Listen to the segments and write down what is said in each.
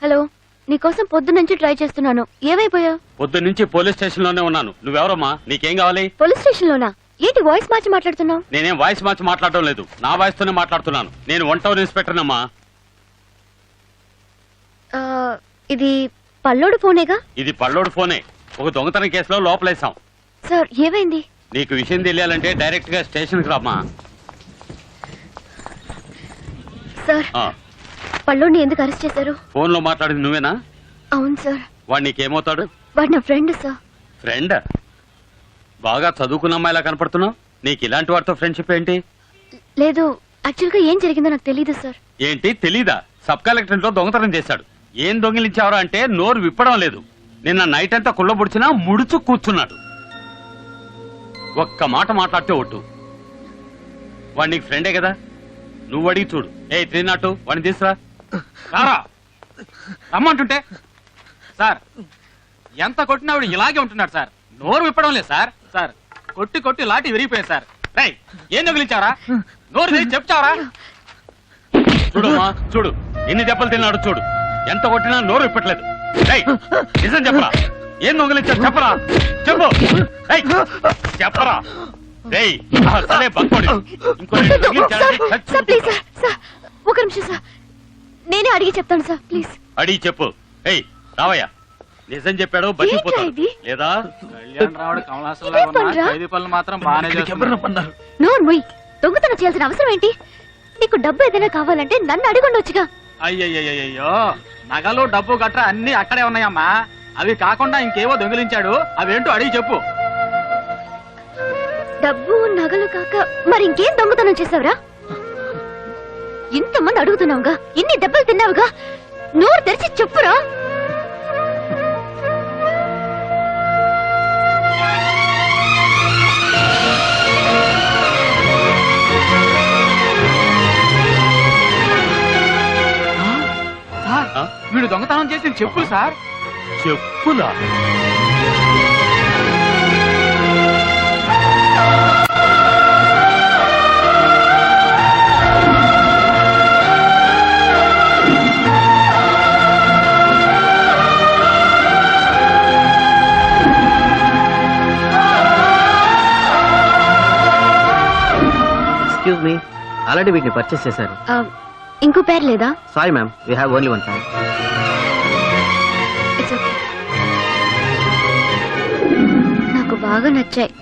Hello, నీకోసం పొద్దు నుంచి ట్రై చేస్తున్నాను. ఏమైపోయా? పొద్దు నుంచి పోలీస్ స్టేషన్ లోనే ఉన్నాను. నువ్వెవరమ్మా? నీకేం కావాలి? పోలీస్ స్టేషన్ లోనా? ఏంటి వాయిస్ మార్చి మాట్లాడుతున్నావు? నేనేం వాయిస్ మార్చి మాట్లాడటం లేదు, నా వాయిస్ తోనే మాట్లాడుతున్నాను. నేను 1 టౌన్ ఇన్స్పెక్టర్ అమ్మా. ఇది పల్లోడు ఫోనేగా? ఇది పల్లోడు ఫోనే. ఒక దొంగతనం కేసులో లోపలేసాం. సార్ ఏమైంది? నీకు విషయం తెలియాలంటే డైరెక్ట్ గా స్టేషన్ కి రామ్మా. సార్, పల్లోడిని ఎందుకు అరెస్ట్ చేశారు? ఫోన్ లో మాట్లాడింది నువ్వేనా? అవును సార్. వాడు నీకేమవుతాడు? వాడు నా ఫ్రెండ్ సార్. ఫ్రెండ్? బాగా చదువుకున్న అమ్మాయిలా కనపడుతున్నావు. నీకు ఇలాంటి వాడితో ఫ్రెండ్షిప్ ఏంటి? లేదు, యాక్చువల్ గా ఏం జరిగిందో నాకు తెలీదు సార్. ఏంటి తెలీదా? సబ్ కలెక్టరేట్ లో దొంగతనం చేశాడు. ఏం దొంగిలించావరా అంటే నోరు విప్పడం లేదు. నిన్న నైట్ అంతా కుళ్ళబొడిచినా ముడుచు కూర్చున్నాడు. ఒక్క మాట మాట్లాడితే ఒట్టు. వాడు నీకు ఫ్రెండే కదా, నువ్వు అడిగి చూడు. 302 వాడిని తీసురా. రమ్మంటుంటే సార్ ఎంత కొట్టినా ఆవిడ ఇలాగే ఉంటున్నాడు సార్. నోరు విప్పడం లేదు సార్. సార్ కొట్టి కొట్టి లాటి విరిగిపోయింది సార్. రేయ్, ఏం దొంగిలించావరా? నోరు తెరిచి చెప్తావరా? చూడమ్మా, చూడు ఎన్ని దెబ్బలు తిన్నాడు చూడు. ఎంత కొట్టినా నోరు విప్పట్లేదు. రేయ్, నిజం చెప్పరా? ఏం దొంగిలించాడు చెప్పరా? చెప్పు. రేయ్, చెప్పరా? రేయ్, సరే బంకోడి. ఇంకో సార్ ప్లీజ్ సార్. సార్ ఒక నిమిషం సార్, నేనే అడిగి చెప్తాను సార్ ప్లీజ్. అడిగి చెప్పు. ఏయ్ రావయ్యా, నిజం చెప్పాడు బతికిపోతాడు లేదా? కళ్యాణ్ రావుడు కమలాసంలా ఖైదీ పనులు మాత్రం బాగానే చేస్తున్నారు. నోరు ముయ్. దొంగతనం చేయాల్సిన అవసరం ఏంటి? నీకు డబ్బు ఏదైనా కావాలంటే నన్ను అడిగుండొచ్చుగా. అయ్యయ్యో, నగలు డబ్బు గట్రా అన్ని అక్కడే ఉన్నాయమ్మా. అవి కాకుండా ఇంకేవో దొంగిలించాడు. అవేంటో అడిగి చెప్పు. డబ్బు నగలు కాక మరి ఇంకేం దొంగతనం చేసావురా? ఇంతమంది అడుగుతున్నావుగా, ఇన్ని దెబ్బలు తిన్నావుగా, నోరు తెరిచి చెప్పురా. వీడు దొంగతనం చేసిన చెప్పులు సార్. చెప్పులా? ఎక్స్క్యూజ్ మీ, ఆల్రెడీ వీటిని పర్చేస్ చేశారు. ఇంకో పేరు లేదా? Sorry ma'am, we have only 1 time. It's okay. నాకు బాగా నచ్చాయి,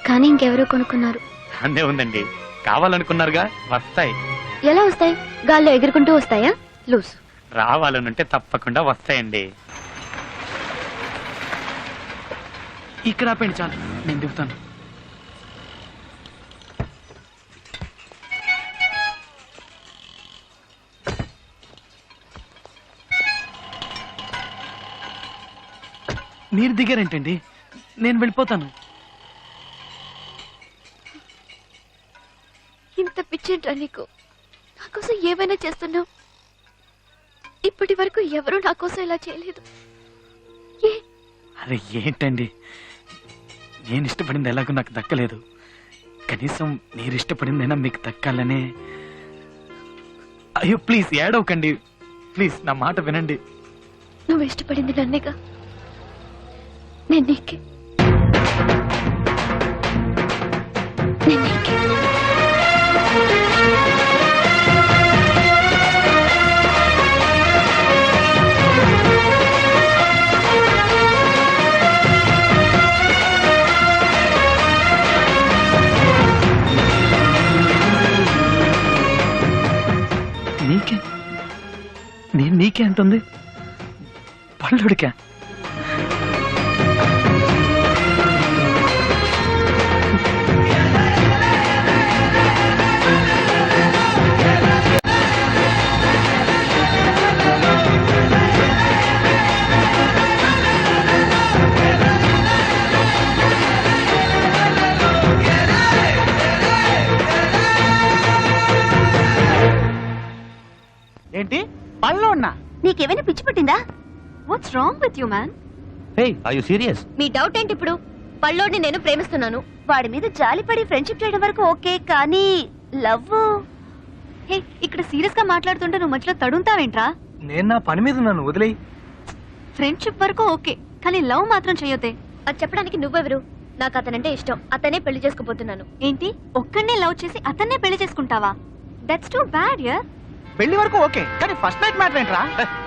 కానీ ఇంకెవరో కొనుక్కున్నారు. అందే ఉందండి, కావాలనుకున్నారుగా, వస్తాయి. ఎలా వస్తాయి? గాల్లో ఎగురుకుంటూ వస్తాయా? లూస్. రావాలనుంటే తప్పకుండా వస్తాయండి. ఇక్కడ ఆపండి చాలు, నేను దిగుతాను. మీరు దిగారేంటండి? నేను వెళ్ళిపోతాను. ఇంత పిచ్చేంట్రా నీకు? నా కోసం ఏమైనా చేస్తున్నావు. ఇప్పటి వరకు ఎవరు నా కోసం ఇలా చేయలేదు. అరే ఏంటండి, నేను ఇష్టపడింది ఎలాగో నాకు దక్కలేదు. కనీసం మీరు ఇష్టపడిందైనా మీకు దక్కాలనే. అయ్యో ప్లీజ్ ఏడవకండి, ప్లీజ్ నా మాట వినండి. నువ్వు ఇష్టపడింది నన్నేగా. నేను నీకే. నీకే? నేను నీకే అంటుంది? పళ్ళుడికా? ఏంటి పళ్ళు ఉన్నా? నీకేమైనా పిచ్చి పట్టిందా? What's wrong with you man? Hey, are you serious? మీ డౌట్ ఏంటి ఇప్పుడు? పల్లోడిని నేను ప్రేమిస్తున్నాను. వాడి మీద జాలిపడి ఫ్రెండ్షిప్ చేయడం వరకు ఓకే, కానీ లవ్? హే, ఇక్కడ సీరియస్ గా మాట్లాడుతుంటే నువ్వు మధ్యలో తడుంతావేంట్రా? నేను నా పని మీద ఉన్నాను, వదిలేయి. ఫ్రెండ్షిప్ వరకు ఓకే, కానీ లవ్ మాత్రం చేయొద్దే. అది చెప్పడానికి నువ్వెవరు? నాకు అతనంటే ఇష్టం, అతనే పెళ్లి చేసుకోబోతున్నాను. ఏంటి, ఒక్కడనే లవ్ చేసి అతన్నే పెళ్లి చేసుకుంటావా? That's too bad yeah. పెళ్లి వరకు ఓకే, కానీ ఫస్ట్ నైట్ మ్యాటర్ ఏంట్రా?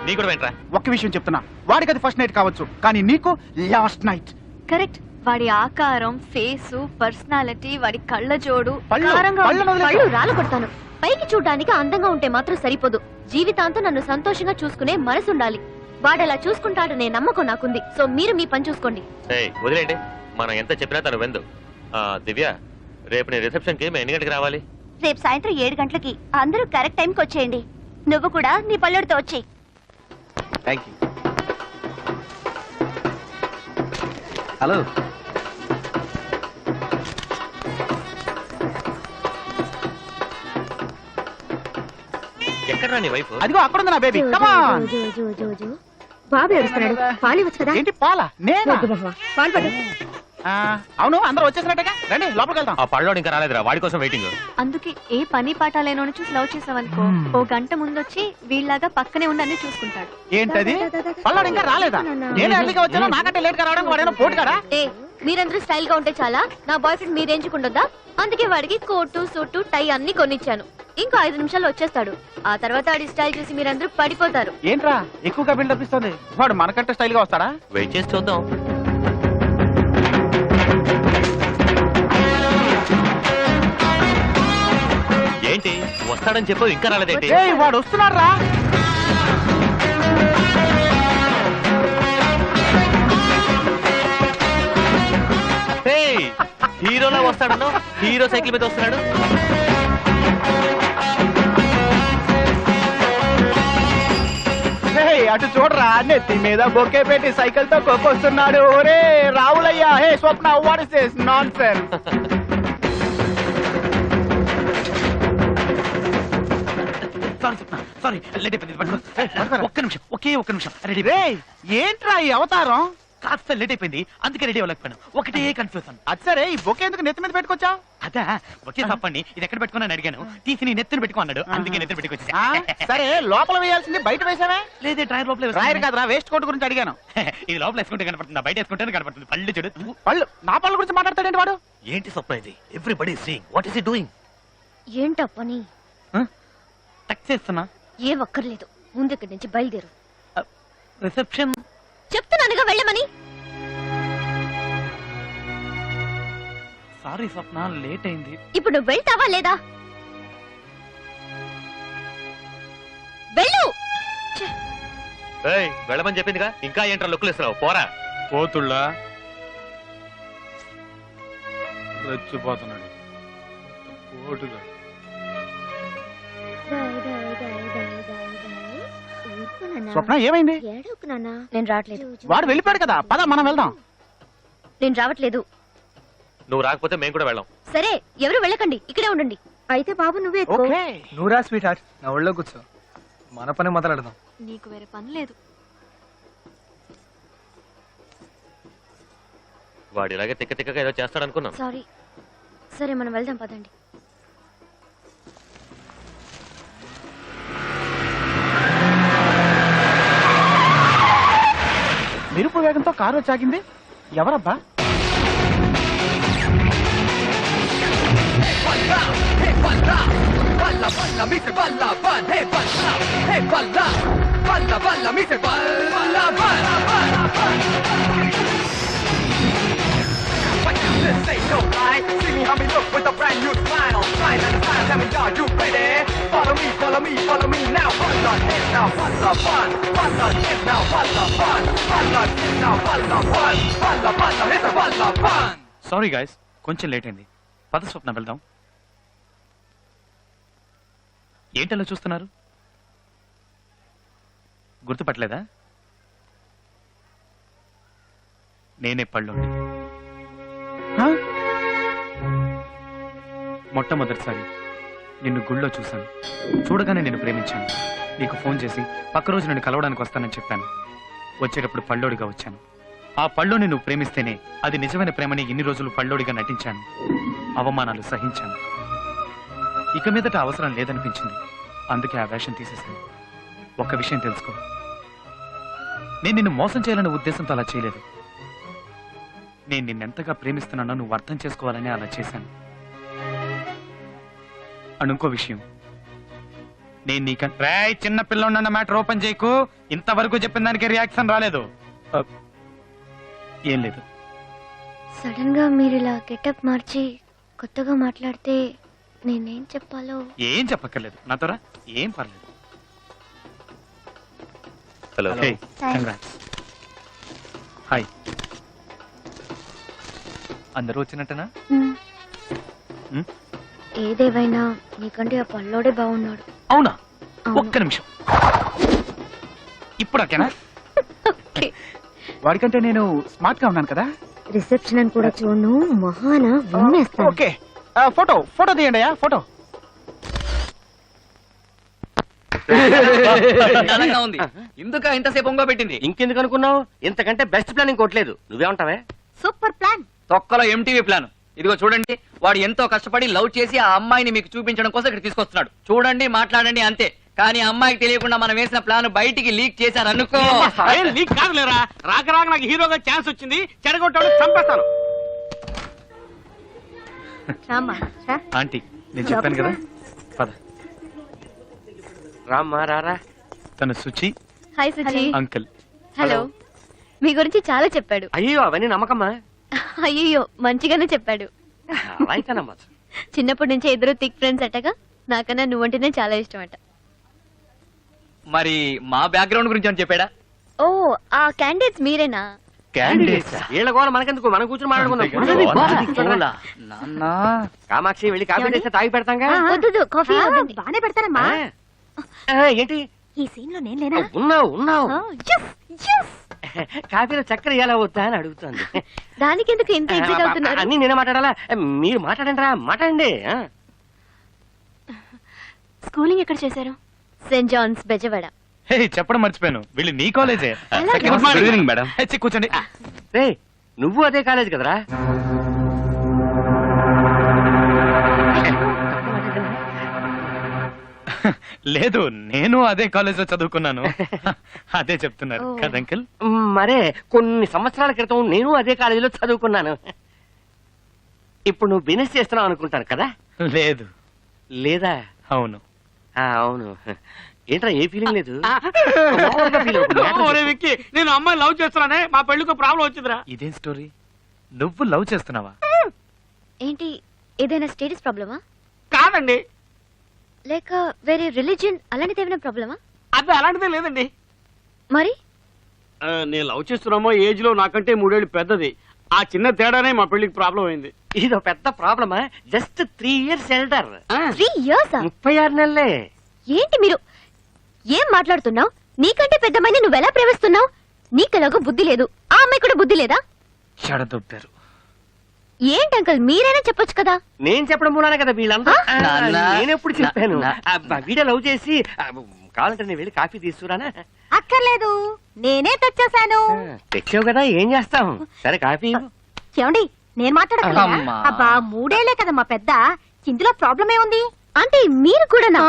నీ కూడా వెంట్రా. ఒక్క విషయం చెప్తున్నా, వాడికి అది ఫస్ట్ నైట్ కావచ్చు, కానీ నీకు లాస్ట్ నైట్. కరెక్ట్. వాడి ఆకారం, ఫేసు, పర్సనాలిటీ, వాడి కళ్ళ జోడు పళ్ళు, కారంగా ఉంది. పళ్ళను వదిలేయ్. కళ్ళు రాళ్ళు కొడతాను. పైకి చూడడానికి అందంగా ఉంటే మాత్రం సరిపోదు, జీవితాంతం నన్ను సంతోషంగా చూసుకునే మనసు ఉండాలి. వాడలా చూసుకుంటాడనే నమ్మకం నాకుంది. సో మీరు మీ పని చూసుకోండి. వదిలేండి, మనం ఎంత చెప్పినా తను వెందు. దివ్య, రేపు నీ రిసెప్షన్ కి మేము ఎన్ని గంటకి రావాలి? రేపు సాయంత్రం 7 గంటలకి. అందరూ కరెక్ట్ టైంకి వచ్చేయండి. నువ్వు కూడా నీ పల్లెడితో వచ్చేయి. Thank you. హలో. ఎక్కడ నీ వైఫ్? అదిగో అక్కడ ఉంది నా బేబీ. కమాన్. బాబు ఏడుస్తున్నాడు, పాలు ఇవ్వచ్చు కదా. ఏంటి పాల? నేనా? పాలు పట్టు. అవును, అందరూ వచ్చేసినట్టుగా, రండి లోపలికి వెళ్దాం. ఆ పళ్ళోడు ఇంకా రాలేదురా, వాడి కోసం వెయిటింగ్. అందుకే ఏ పని పాట లేనోని చూసి లవ్ చేసావనుకో, ఓ గంట ముందొచ్చి వీళ్ళలాగా పక్కనే ఉండి అన్ని చూసుకుంటాడు. ఏంటది? పల్లాడు ఇంకా రాలేదా? నేను ఎర్లీగా వచ్చాను, నాకంటే లేట్ గా రావడానికి వాడేమో పోటీ కదా. ఏ, మీరందరూ స్టైల్ గా ఉంటే చాలా. నా బాయ్ ఫ్రెండ్ మీ రేంజ్ ఉండొద్దా? అందుకే వాడికి కోటు, సూటు, టై అన్ని కొనిచ్చాను. ఇంకో 5 నిమిషాల్లో వచ్చేస్తాడు. ఆ తర్వాత వాడి స్టైల్ చూసి మీరందరూ పడిపోతారు. ఏంట్రా ఎక్కువగా బిల్డప్ ఇస్తుంది? వాడు మనకంటే స్టైల్ గా వస్తాడా? వెయిట్ చేసి చూద్దాం. ఏంటి వస్తాడని చెప్పు, ఇంకా రాలేదేంటి? ఏయ్, వాడు వస్తున్నాడు రా. హీరోలా వస్తాడను, హీరో సైకిల్ మీద వస్తున్నాడు. ఏయ్, అటు చూడరా, నెత్తి మీద బొకే పెట్టి సైకిల్ తో కొక్కొస్తున్నాడు. ఒరే రావులయ్యా, hey Swapna, what is this nonsense? Sorry, late అయిపోయింది. ఒక్క నిమిషం, ఒక్క నిమిషం. రెడీ? రేయ్, ఏంట్రా ఈ అవతారం? కాస్త లేట్ అయిపోయింది, అందుకే రెడీ అవ్వలేకపోయాను. ఒకటే కన్ఫ్యూజన్. అది సరే, ఈ బొకే ఎందుకు నెత్తి మీద పెట్టుకొచ్చా? అదా, ఒకే తప్పండి. ఇది ఎక్కడ పెట్టుకున్నాను అడిగాను, తీసి నీ నెత్తిని పెట్టుకో అన్నాడు, అందుకే నెత్తిని పెట్టుకొచ్చా. సరే, లోపల వేయాల్సింది బయట వేసావే. లేదే, డ్రైర్ లోపల రాయరు కదరా, వేస్ట్ కోట్ గురించి అడిగాను. ఇది లోపల వేసుకుంటే కనపడుతుంది, బయట వేసుకుంటే కనపడుతుంది. పళ్ళు చూడు. పళ్ళు, నా పళ్ళ గురించి మాట్లాడతాడేంటి వాడు? ఏంటి స్వప్న ఇది? Everybody seeing, what is he doing? ఏంటో పని? టక్ చేస్తున్నా. ఏ ఒక్కర్లేదు, ముందు ఇక్కడి నుంచి బయలుదేరు. రిసెప్షన్ చెప్తున్నానుగా వెళ్ళమని. సారీ స్వప్న, లేట్ అయింది. ఇప్పుడు నువ్వు వెళ్తావా లేదా? వెళ్ళు. వెళ్ళమని చెప్పిందిగా, ఇంకా ఏంట్రా లుక్కులు ఇస్తున్నావు? పోరా. పోతుళ్ళా రెచ్చిపోతున్నాడు పోటుగా. స్వప్న, ఏమైంది? నేను రావట్లేదు. వాడు వెళ్ళిపోయాడు కదా, పద మనం వెళ్దాం. నేను రావట్లేదు. నువ్వు రాకపోతే మేము కూడా వెళ్ళాం. సరే, ఎవరు వెళ్ళకండి, ఇక్కడే ఉండండి. అయితే బాబు నువ్వే ఎత్తుకో. ఓకే. నువ్వురా స్వీట్ హార్ట్, నా ఒళ్ళో కూర్చో, మన పని మొదలెడదాం. నీకు వేరే పని లేదు. వాడు ఇలాగే తిక్క తిక్కగా ఏదో చేస్తాడనుకున్నాం. సారీ. సరే, మనం వెళ్దాం పదండి. మెరుపు వేగంతో కారు వచ్చాగింది. ఎవరబ్బా? సారీ గైస్, కొంచెం లేట్ అయింది. పద స్వప్న, వెళ్దాం. ఏంటలా చూస్తున్నారు? గుర్తుపట్టలేదా? నేనే పళ్ళుండి. మొట్టమొదటిసారి నిన్ను గుళ్ళో చూశాను. చూడగానే నిన్ను ప్రేమించాను. నీకు ఫోన్ చేసి పక్క రోజు నిన్ను కలవడానికి వస్తానని చెప్పాను. వచ్చేటప్పుడు పళ్ళోడిగా వచ్చాను. ఆ పళ్ళోని నువ్వు ప్రేమిస్తేనే అది నిజమైన ప్రేమని ఇన్ని రోజులు పళ్ళోడిగా నటించాను. అవమానాలు సహించాను. ఇక మీదట అవసరం లేదనిపించింది. అందుకే ఆ వేషం తీసేశాను. ఒక విషయం తెలుసుకో, నేను నిన్ను మోసం చేయాలనే ఉద్దేశంతో అలా చేయలేదు. నేను నిన్నెంతగా ప్రేమిస్తున్నానో నువ్వు అర్థం చేసుకోవాలని అలా చేశాను. అండ్ ఇంకో విషయం, నేను నీకంటే చిన్న పిల్లన్న మ్యాటర్ ఓపెన్ చేయకు. ఇంతవరకు చెప్పిన దానికి రియాక్షన్ రాలేదు. ఏం లేదు. సడన్ గా మీరు ఇలా గెటప్ మార్చి కొత్తగా మాట్లాడితే నేనేం చెప్పాలో. ఏం చెప్పక్కర్లేదు, నాతోరా ఏం పర్లేదు. హలో. Hey, congrats. హాయ్. అందరూ వచ్చినట్టనా? Hmm? ఏదేవైనా నీకంటే ఆ పల్లోడే బాగున్నాడు. అవునా? అవును. ఒక్క నిమిషం. ఇప్పుడు ఓకేనా? వాడికంటే నేను స్మార్ట్ గా ఉన్నాను కదా. రిసెప్షన్ అని కూడా చూడను, మహాన విన్నేస్తాను. ఓకే, ఫోటో ఫోటో తీయండి అయ్యా, ఫోటో. ఉంది ఇందుక ఇంతసేపు ఒంగో పెట్టింది. ఇంకెందుకు అనుకున్నావు? ఇంతకంటే బెస్ట్ ప్లాన్ ఇంకోట్లేదు. నువ్వేమంటావే? Super plan. తొక్కలో ఎంటీవీ ప్లాన్. ఇదిగో చూడండి, వాడు ఎంతో కష్టపడి లవ్ చేసి ఆ అమ్మాయిని మీకు చూపించడం కోసం ఇక్కడ తీసుకొస్తున్నాడు. చూడండి, మాట్లాడండి, అంతే. కానీ ఆ అమ్మాయికి తెలియకుండా మనం వేసిన ప్లాన్ బయటికి లీక్ చేశారు అనుకో. నీకు కాదులేరా, రాక రాక నాకు హీరోగా ఛాన్స్ వచ్చింది, చెడగొట్టాడు, చంపేస్తాను. రామ్మా రా. ఆంటీ, నేను చెప్పాను కదా, పద. రామ్మా రారా. తను Suchi, hi Suchi. Uncle. Hello. మీ గురించి చాలా చెప్పాడు. అయ్యో అవన్నీ నమ్మకమ్మా. అయ్యో మంచిగానే చెప్పాడు. అలా అయితే నమ్మచ్చు. చిన్నప్పటి నుంచే ఇద్దరు థిక్ ఫ్రెండ్స్ అట్టగా. నాకన్నా నువ్వంటేనే చాలా ఇష్టం అట. మరి మా బ్యాక్గ్రౌండ్ గురించి అని చెప్పాడా? ఓ, ఆ క్యాండిడేట్స్ మీరేనా? వీళ్ళ కూడా మనకెందుకు, మనం కూర్చొని మాట్లాడుకుందాం. నాన్న కామాక్షి వెళ్ళి కాఫీ తెస్తే తాగి పెడతాంగా. వద్దు, కాఫీ వద్దండి. బానే పెడతానమ్మా. ఏంటి ఈ సీన్ లో నేను లేనా? ఉన్నావు ఉన్నావు. Yes, yes. కాఫీలో చక్కెర ఎలా వద్దా అని అడుగుతుంది. దానికి ఎందుకు ఇంత ఎగ్జైట్ అవుతున్నారు? అన్ని నేనే మాట్లాడాలా? మీరు మాట్లాడండి రా, మాట్లాడండి. స్కూలింగ్ ఎక్కడ చేశారు? Saint Johne's Bezawada. హే, చెప్పడం మర్చిపోయాను, వీళ్ళు నీ కాలేజే. Good morning madam. కూర్చోండి. రే, నువ్వు అదే కాలేజ్ కదరా? లేదు, నేను అదే కాలేజ్ లో చదువుకున్నాను. అదే చెప్తున్నారు ఓ. కదా అంకుల్? మరే కొన్ని సంవత్సరాల క్రితం నేను అదే కాలేజీలో చదువుకున్నాను. ఇప్పుడు నువ్వు బిజినెస్ చేస్తున్నావు అనుకుంటాను కదా? లేదు. లేదా? అవును. అవును. ఏంట్రా, ఏ ఫీలింగ్ లేదు? మామూలుగా feel అవుతుంది. ఒరే విక్కీ, నేను అమ్మాయి లవ్ చేస్తున్నానే, మా పెళ్లికి ప్రాబ్లం వచ్చిందిరా. ఇదేం స్టోరీ? నువ్వు లవ్ చేస్తున్నావా? ఏంటి, ఏదైనా స్టేటస్ ప్రాబ్లమా? కాదండి, లేక వేరే రిలీజియన్ అలాంటిది ఏమైనా ప్రాబ్లమా? అది అలాంటిదే లేదండి. మరి నేను లవ్ చేస్తున్నామో ఏజ్ లో నాకంటే 3 ఏళ్ళు పెద్దది. ఆ చిన్న తేడానే మా పెళ్లికి ప్రాబ్లం అయింది. ఇదో పెద్ద ప్రాబ్లమా? Just 3 years elder. 3 years? 36 నెలలే. ఏంటి మీరు ఏం మాట్లాడుతున్నావు? నీకంటే పెద్దమ్మాయిని నువ్వెలా ప్రేమిస్తున్నావు? నీకెలాగో బుద్ధి లేదు, ఆ అమ్మాయి కూడా బుద్ధి లేదా? చెడదొబ్బారు. ఏంటి అంకల్, మీరైనా చెప్పొచ్చు కదా. నేను చెప్పడం మూలానే కదా వీళ్ళందరూ. నాన్న. నేనెప్పుడు చెప్పాను? నా- వీడియో లవ్ చేసి కావాలంటే నేను వెళ్ళి కాఫీ తీసుకురానా? అక్కర్లేదు, నేనే తెచ్చేసాను. తెచ్చావు కదా, ఏం చేస్తాం? సరే కాఫీ ఇవ్వు. ఏమండి, నేను మాట్లాడక్కర్లేదా? అమ్మా. అబ్బా, 3 ఏళ్లే కదా మా పెద్ద, ఇందులో ప్రాబ్లం ఏముంది? అంటే మీరు కూడానా?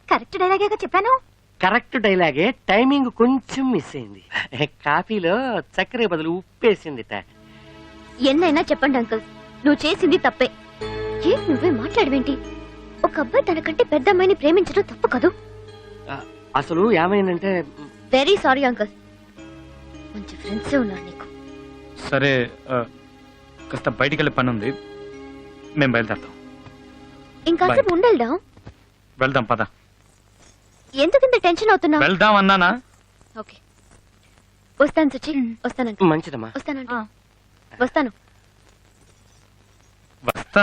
కరెక్ట్ డైలాగేగా చెప్పాను. కరెక్ట్ డైలాగే, టైమింగ్ కొంచెం మిస్ అయింది. కాఫీలో చక్కెర బదులు ఉప్పేసిందిట. ఎన్నైనా చెప్పండి అంకుల్, నువ్వు చేసింది తప్పే. ఏం నువ్వే మాట్లాడవేంటి? ఒక అబ్బాయి తనకంటే పెద్ద అమ్మాయిని ప్రేమించడం తప్పు కదూ. అసలు ఏమైందంటే, వెరీ సారీ అంకుల్, మంచి ఫ్రెండ్సే ఉన్నారు నీకు. సరే, కాస్త బయటికి వెళ్ళే పని ఉంది, మేము బయలుదేరుతాం. ఇంకాసేపు ఉండేద్దాం. వెళ్దాం, పద. ఎందుకింత టెన్షన్ అవుతున్నావు? వెళ్దాం అన్నానా? ఓకే, వస్తాను సుచి, వస్తాను అంకుల్. మంచిదమ్మా. వస్తాను వస్తాను. వస్తా.